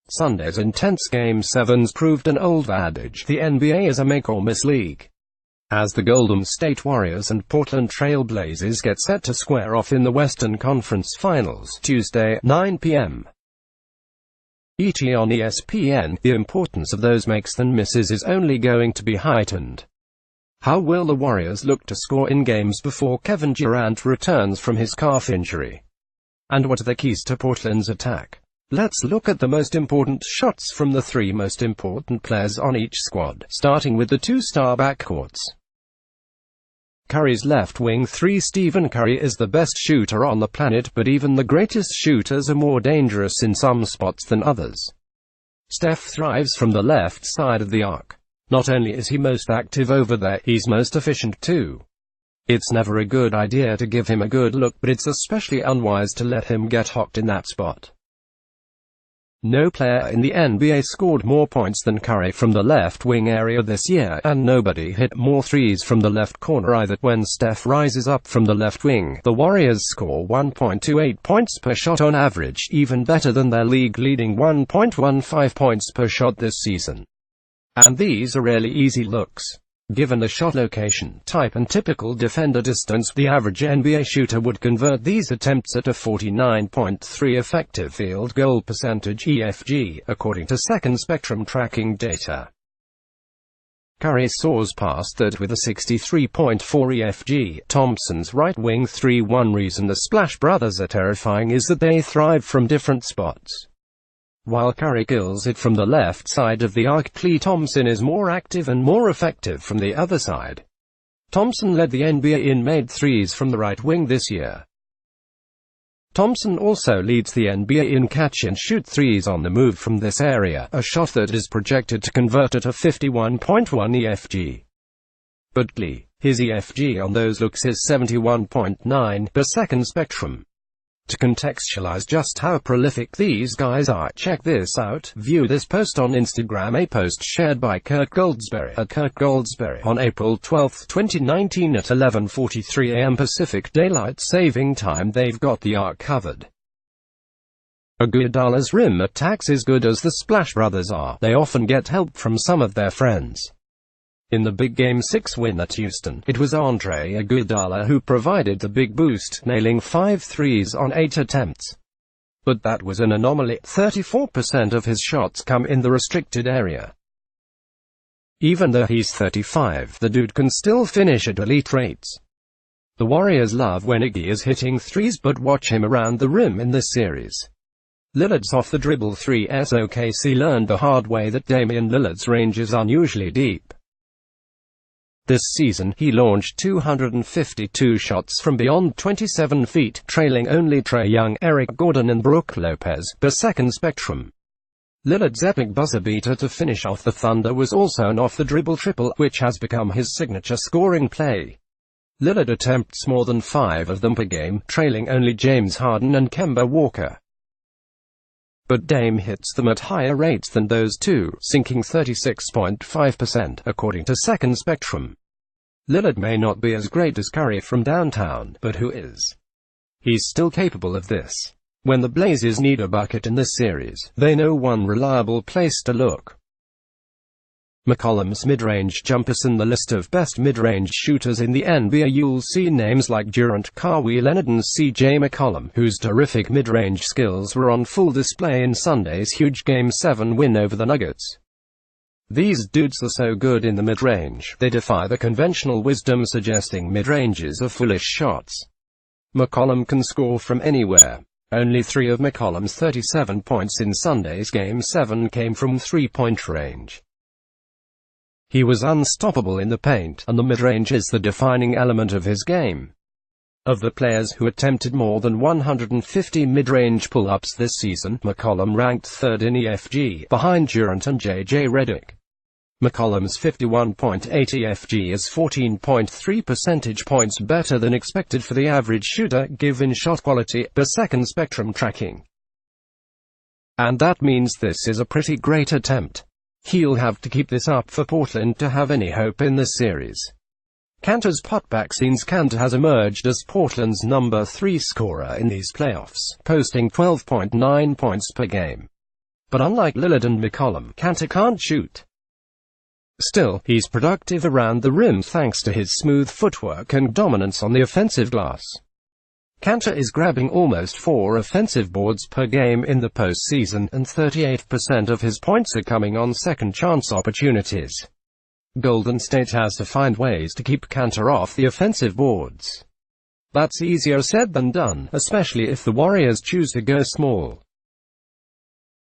Sunday's intense Game 7s proved an old adage: the NBA is a make-or-miss league. As the Golden State Warriors and Portland Trail Blazers get set to square off in the Western Conference Finals, Tuesday, 9 p.m. ET on ESPN, the importance of those makes and misses is only going to be heightened. How will the Warriors look to score in games before Kevin Durant returns from his calf injury? And what are the keys to Portland's attack? Let's look at the most important shots from the three most important players on each squad, starting with the two-star backcourts. Curry's left wing 3. Stephen Curry is the best shooter on the planet, but even the greatest shooters are more dangerous in some spots than others. Steph thrives from the left side of the arc. Not only is he most active over there, he's most efficient too. It's never a good idea to give him a good look, but it's especially unwise to let him get hot in that spot. No player in the NBA scored more points than Curry from the left wing area this year, and nobody hit more threes from the left corner either. When Steph rises up from the left wing, the Warriors score 1.28 points per shot on average, even better than their league-leading 1.15 points per shot this season. And these are really easy looks. Given the shot location, type and typical defender distance, the average NBA shooter would convert these attempts at a 49.3 effective field goal percentage (EFG), according to Second Spectrum tracking data. Curry soars past that with a 63.4 EFG. Thompson's right wing 3. One reason the Splash Brothers are terrifying is that they thrive from different spots. While Curry kills it from the left side of the arc, Klay Thompson is more active and more effective from the other side. Thompson led the NBA in made threes from the right wing this year. Thompson also leads the NBA in catch-and-shoot threes on the move from this area, a shot that is projected to convert at a 51.1 EFG. But Klay, his EFG on those looks is 71.9 per Second Spectrum. To contextualize just how prolific these guys are, check this out. View this post on Instagram, a post shared by Kurt Goldsberry at Kurt Goldsberry on April 12, 2019 at 11:43 a.m. Pacific Daylight Saving Time. They've got the arc covered. Iguodala's rim attacks as good as the Splash Brothers are. They often get help from some of their friends. In the big Game 6 win at Houston, it was Andre Iguodala who provided the big boost, nailing 5 threes on 8 attempts. But that was an anomaly. 34% of his shots come in the restricted area. Even though he's 35, the dude can still finish at elite rates. The Warriors love when Iggy is hitting threes, but watch him around the rim in this series. Lillard's off-the-dribble 3s. OKC learned the hard way that Damian Lillard's range is unusually deep. This season, he launched 252 shots from beyond 27 feet, trailing only Trae Young, Eric Gordon and Brook Lopez, per Second Spectrum. Lillard's epic buzzer beater to finish off the Thunder was also an off-the-dribble triple, which has become his signature scoring play. Lillard attempts more than 5 of them per game, trailing only James Harden and Kemba Walker. But Dame hits them at higher rates than those two, sinking 36.5%, according to Second Spectrum. Lillard may not be as great as Curry from downtown, but who is? He's still capable of this. When the Blazers need a bucket in this series, they know one reliable place to look. McCollum's mid-range jumpers. In the list of best mid-range shooters in the NBA, you'll see names like Durant, Kawhi Leonard and C.J. McCollum, whose terrific mid-range skills were on full display in Sunday's huge Game 7 win over the Nuggets. These dudes are so good in the mid-range, they defy the conventional wisdom suggesting mid-ranges are foolish shots. McCollum can score from anywhere. Only 3 of McCollum's 37 points in Sunday's Game 7 came from three-point range. He was unstoppable in the paint, and the mid-range is the defining element of his game. Of the players who attempted more than 150 mid-range pull-ups this season, McCollum ranked 3rd in EFG, behind Durant and J.J. Redick. McCollum's 51.8 EFG is 14.3 percentage points better than expected for the average shooter, given shot quality, per Second Spectrum tracking. And that means this is a pretty great attempt. He'll have to keep this up for Portland to have any hope in this series. Kanter's putback scenes. Kanter has emerged as Portland's number 3 scorer in these playoffs, posting 12.9 points per game. But unlike Lillard and McCollum, Kanter can't shoot. Still, he's productive around the rim thanks to his smooth footwork and dominance on the offensive glass. Kanter is grabbing almost 4 offensive boards per game in the postseason, and 38% of his points are coming on second-chance opportunities. Golden State has to find ways to keep Kanter off the offensive boards. That's easier said than done, especially if the Warriors choose to go small.